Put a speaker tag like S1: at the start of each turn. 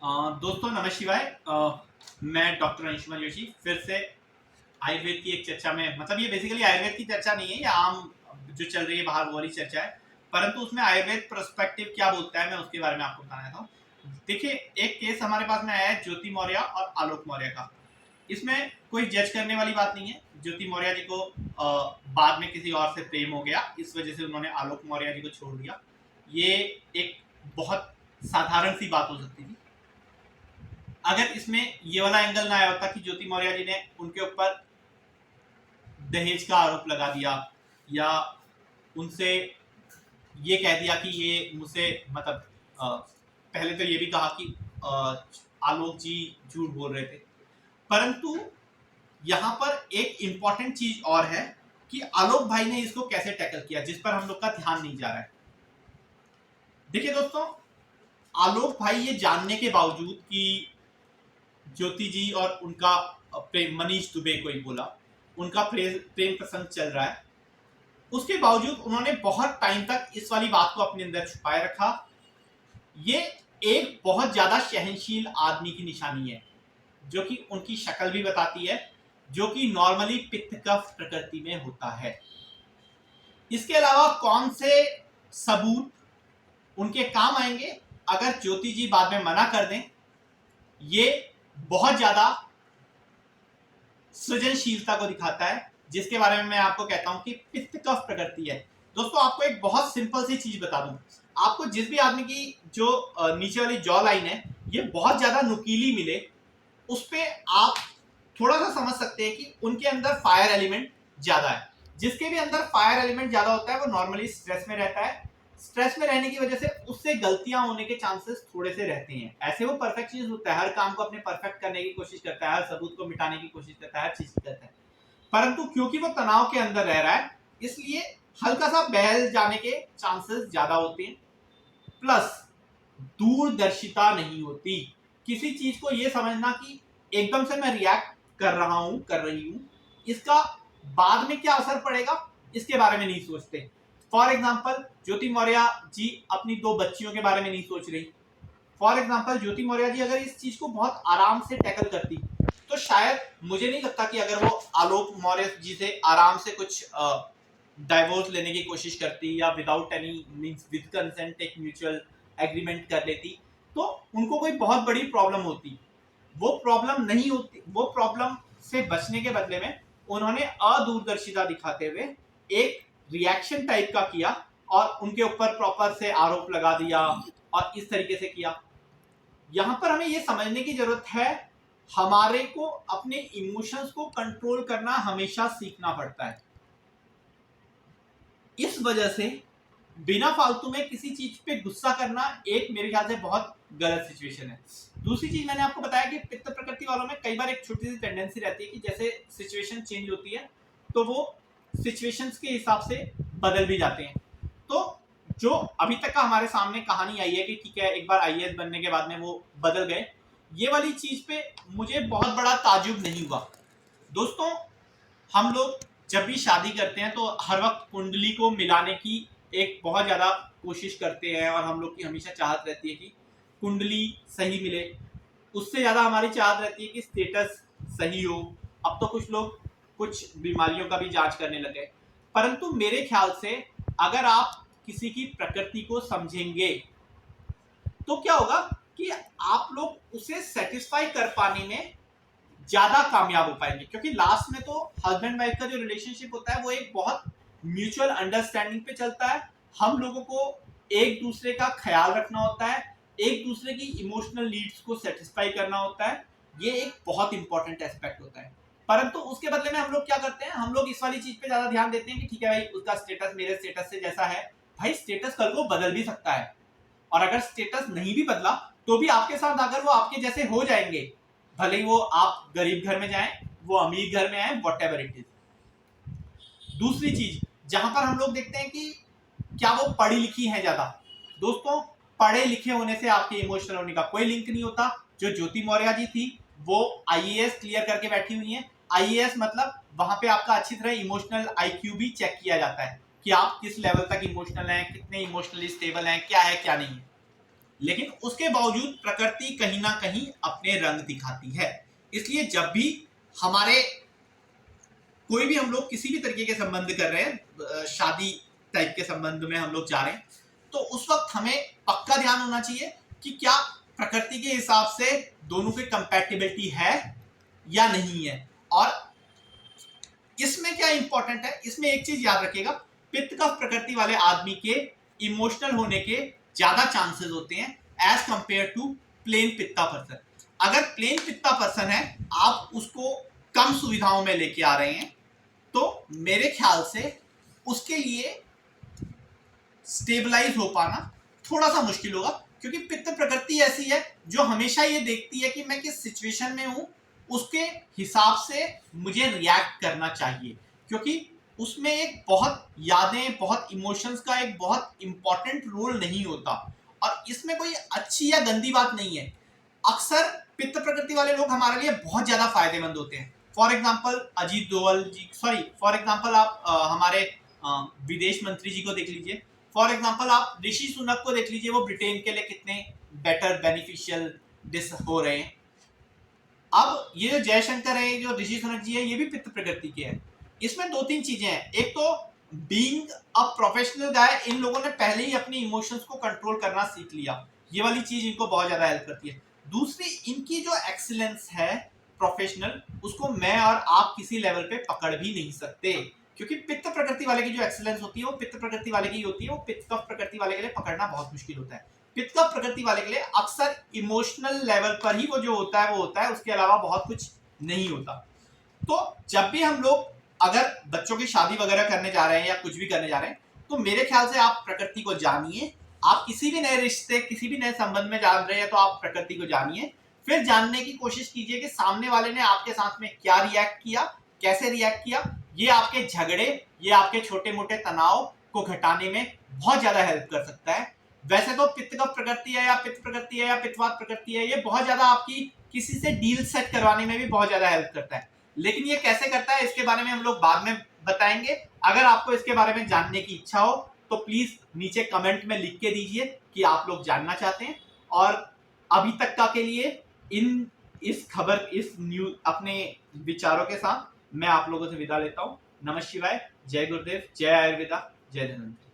S1: दोस्तों नमः शिवाय। मैं डॉक्टर अंशुमन जोशी फिर से आयुर्वेद की एक चर्चा में, मतलब ये बेसिकली आयुर्वेद की चर्चा नहीं है, ये आम जो चल रही है बाहर वो वाली चर्चा है। परंतु उसमें आयुर्वेद पर्सपेक्टिव क्या बोलता है, मैं उसके बारे में आपको बताना चाहता हूँ। देखिए, एक केस हमारे पास में आया है ज्योति मौर्य और आलोक मौर्य का। इसमें कोई जज करने वाली बात नहीं है। ज्योति मौर्य जी को बाद में किसी और से प्रेम हो गया, इस वजह से उन्होंने आलोक मौर्य जी को छोड़ दिया। ये एक बहुत साधारण सी बात हो सकती थी अगर इसमें ये वाला एंगल ना आया होता कि ज्योति मौर्य जी ने उनके ऊपर दहेज का आरोप लगा दिया या उनसे ये कह दिया कि ये मुझसे, मतलब पहले तो ये भी कहा कि आलोक जी झूठ बोल रहे थे। परंतु यहाँ पर एक इंपॉर्टेंट चीज और है कि आलोक भाई ने इसको कैसे टैकल किया, जिस पर हम लोग का ध्यान नहीं जा रहा है। देखिए दोस्तों, आलोक भाई ये जानने के बावजूद कि ज्योति जी और उनका प्रेम, मनीष दुबे को ही बोला, उनका प्रेम प्रसंग चल रहा है, उसके बावजूद उन्होंने बहुत टाइम तक इस वाली बात को अपने अंदर छुपाए रखा। ये एक बहुत ज्यादा सहनशील आदमी की निशानी है, जो कि उनकी शक्ल भी बताती है, जो कि नॉर्मली पित्त कफ प्रकृति में होता है। इसके अलावा कौन से सबूत उनके काम आएंगे अगर ज्योति जी बाद में मना कर दें, ये बहुत ज्यादा सृजनशीलता को दिखाता है, जिसके बारे में मैं आपको कहता हूं कि पित्त कफ प्रकृति है। दोस्तों, आपको एक बहुत सिंपल सी चीज बता दूं, आपको जिस भी आदमी की जो नीचे वाली जॉ लाइन है ये बहुत ज्यादा नुकीली मिले, उस पे आप थोड़ा सा समझ सकते हैं कि उनके अंदर फायर एलिमेंट ज्यादा है। जिसके भी अंदर फायर एलिमेंट ज्यादा होता है वो नॉर्मली स्ट्रेस में रहता है। स्ट्रेस में रहने की वजह से उससे गलतियां होने के चांसेस थोड़े से रहते हैं। ऐसे वो परफेक्शनिस्ट होता है, हर काम को अपने परफेक्ट करने की कोशिश करता है, हर सबूत को मिटाने की कोशिश करता है, हर चीज करता है। परंतु क्योंकि वो तनाव के अंदर रह रहा है, इसलिए हल्का सा बहल जाने के चांसेस ज्यादा होते हैं। प्लस दूरदर्शिता नहीं होती। किसी चीज को ये समझना कि एकदम से मैं रिएक्ट कर रहा हूं, कर रही हूं, इसका बाद में क्या असर पड़ेगा इसके बारे में नहीं सोचते। फॉर एग्जाम्पल, ज्योति मौर्य जी अपनी 2 बच्चियों के बारे में नहीं सोच रही। फॉर एग्जाम्पल, ज्योति मौर्य जी अगर इस चीज को बहुत आराम से टैकल करती तो शायद मुझे नहीं लगता कि अगर वो आलोक मौर्य जी से आराम से कुछ डाइवोर्स लेने की कोशिश करती या without any means with consent एक म्यूचुअल एग्रीमेंट कर लेती तो उनको कोई बहुत बड़ी प्रॉब्लम होती। वो प्रॉब्लम नहीं होती। वो प्रॉब्लम से बचने के बदले में उन्होंने अदूरदर्शिता दिखाते हुए एक रिएक्शन टाइप का किया और उनके ऊपर प्रॉपर से आरोप लगा दिया और इस तरीके से किया। यहां पर हमें यह समझने की जरूरत है, हमारे को अपने इमोशंस को कंट्रोल करना हमेशा सीखना पड़ता है। इस वजह से बिना फालतू में किसी चीज पे गुस्सा करना एक मेरे ख्याल से बहुत गलत सिचुएशन है। दूसरी चीज, मैंने आपको बताया कि पित्त प्रकृति वालों में कई बार एक छोटी सी टेंडेंसी रहती है कि जैसे सिचुएशन चेंज होती है तो वो सिचुएशंस के हिसाब से बदल भी जाते हैं। तो जो अभी तक का हमारे सामने कहानी आई है कि ठीक है एक बार आईएएस बनने के बाद में वो बदल गए, ये वाली चीज पे मुझे बहुत बड़ा ताजुब नहीं हुआ। दोस्तों, हम लोग जब भी शादी करते हैं तो हर वक्त कुंडली को मिलाने की एक बहुत ज्यादा कोशिश करते हैं और हम लोग की हमेशा चाहत रहती है कि कुंडली सही मिले। उससे ज्यादा हमारी चाहत रहती है कि स्टेटस सही हो। अब तो कुछ लोग कुछ बीमारियों का भी जांच करने लगे। परंतु मेरे ख्याल से अगर आप किसी की प्रकृति को समझेंगे तो क्या होगा कि आप लोग उसे सेटिस्फाई कर पाने में ज्यादा कामयाब हो पाएंगे, क्योंकि लास्ट में तो हस्बैंड वाइफ का जो रिलेशनशिप होता है वो एक बहुत म्यूचुअल अंडरस्टैंडिंग पे चलता है। हम लोगों को एक दूसरे का ख्याल रखना होता है, एक दूसरे की इमोशनल नीड्स को सेटिस्फाई करना होता है। ये एक बहुत इंपॉर्टेंट एस्पेक्ट होता है। परंतु उसके बदले में हम लोग क्या करते हैं, हम लोग इस वाली चीज पे ज्यादा ध्यान देते हैं कि ठीक है भाई, उसका स्टेटस मेरे स्टेटस से जैसा है। भाई, स्टेटस कल को बदल भी सकता है, और अगर स्टेटस नहीं भी बदला तो भी आपके साथ अगर वो आपके जैसे हो जाएंगे, भले ही वो आप गरीब घर में जाएं, वो अमीर घर में आए, वॉट एवर इट इज। दूसरी चीज जहां पर हम लोग देखते हैं कि क्या वो पढ़ी लिखी है ज्यादा। दोस्तों, पढ़े लिखे होने से आपके इमोशनल होने का कोई लिंक नहीं होता। जो ज्योति मौर्य जी थी वो आईएएस क्लियर करके बैठी हुई है। आईएएस मतलब वहां पे आपका अच्छी तरह इमोशनल आईक्यू भी चेक किया जाता है कि आप किस लेवल तक इमोशनल हैं, कितने इमोशनली स्टेबल हैं, क्या है क्या नहीं है। लेकिन उसके बावजूद प्रकृति कहीं ना कहीं अपने रंग दिखाती है। इसलिए जब भी हमारे कोई भी हम लोग किसी भी तरीके के संबंध कर रहे हैं, शादी टाइप के संबंध में हम लोग जा रहे हैं, तो उस वक्त हमें पक्का ध्यान होना चाहिए कि क्या प्रकृति के हिसाब से दोनों की कंपैटिबिलिटी है या नहीं है। और इसमें क्या इंपॉर्टेंट है, इसमें एक चीज याद रखिएगा, पित्त कफ प्रकृति वाले आदमी के इमोशनल होने के ज्यादा चांसेस होते हैं as compare to plain pitta person. अगर प्लेन पित्ता पर्सन है, आप उसको कम सुविधाओं में लेके आ रहे हैं, तो मेरे ख्याल से उसके लिए स्टेबलाइज हो पाना थोड़ा सा मुश्किल होगा, क्योंकि पित्त प्रकृति ऐसी है जो हमेशा ये देखती है कि मैं किस सिचुएशन में हूं, उसके हिसाब से मुझे रिएक्ट करना चाहिए, क्योंकि उसमें एक बहुत यादें, बहुत इमोशंस का एक बहुत इंपॉर्टेंट रोल नहीं होता। और इसमें कोई अच्छी या गंदी बात नहीं है। अक्सर पित्त प्रकृति वाले लोग हमारे लिए बहुत ज्यादा फायदेमंद होते हैं। For example Ajit Doval ji, sorry for example आप हमारे विदेश मंत्री जी को देख लीजिए। फॉर एग्जाम्पल आप ऋषि सुनक को देख लीजिए, वो ब्रिटेन के लिए कितने बेटर बेनिफिशियल डिस हो रहे हैं। अब ये जो जयशंकर है, जो ऋषि सुनक जी है, ये भी पित्त प्रकृति के हैं। इसमें दो तीन चीजें हैं। एक तो बीइंग अ प्रोफेशनल गाय, इन लोगों ने पहले ही अपनी इमोशंस को कंट्रोल करना सीख लिया, ये वाली चीज इनको बहुत ज्यादा हेल्प करती है। दूसरी, इनकी जो एक्सीलेंस है प्रोफेशनल, उसको मैं और आप किसी लेवल पे पकड़ भी नहीं सकते, क्योंकि पित्त प्रकृति वाले की जो एक्सीलेंस होती है वो पित्त प्रकृति वाले की होती है, वो पित्त कफ प्रकृति वाले के लिए पकड़ना बहुत मुश्किल होता है। पित्त कफ प्रकृति वाले के लिए अक्सर इमोशनल लेवल पर ही वो जो होता है वो होता है, उसके अलावा बहुत कुछ नहीं होता। तो जब भी हम लोग अगर बच्चों की शादी वगैरह करने जा रहे हैं या कुछ भी करने जा रहे हैं, तो मेरे ख्याल से आप प्रकृति को जानिए। आप किसी भी नए रिश्ते, किसी भी नए संबंध में जान रहे हैं, तो आप प्रकृति को जानिए। फिर जानने की कोशिश कीजिए कि सामने वाले ने आपके साथ में क्या रिएक्ट किया, कैसे रिएक्ट किया। ये आपके झगड़े, ये आपके छोटे मोटे तनाव को घटाने में बहुत ज्यादा हेल्प कर सकता है। वैसे तो पित्त कफ प्रकृति है या पित्त प्रकृति है या पित्तवात प्रकृति है, ये बहुत ज्यादा आपकी किसी से डील सेट करवाने में भी बहुत ज्यादा हेल्प करता है। लेकिन ये कैसे करता है, इसके बारे में हम लोग बाद में बताएंगे। अगर आपको इसके बारे में जानने की इच्छा हो तो प्लीज नीचे कमेंट में लिख के दीजिए कि आप लोग जानना चाहते हैं। और अभी तक का के लिए इस न्यूज अपने विचारों के साथ मैं आप लोगों से विदा लेता हूं। नमः शिवाय, जय गुरुदेव, जय आयुर्वेदा, जय धन्वंतरि।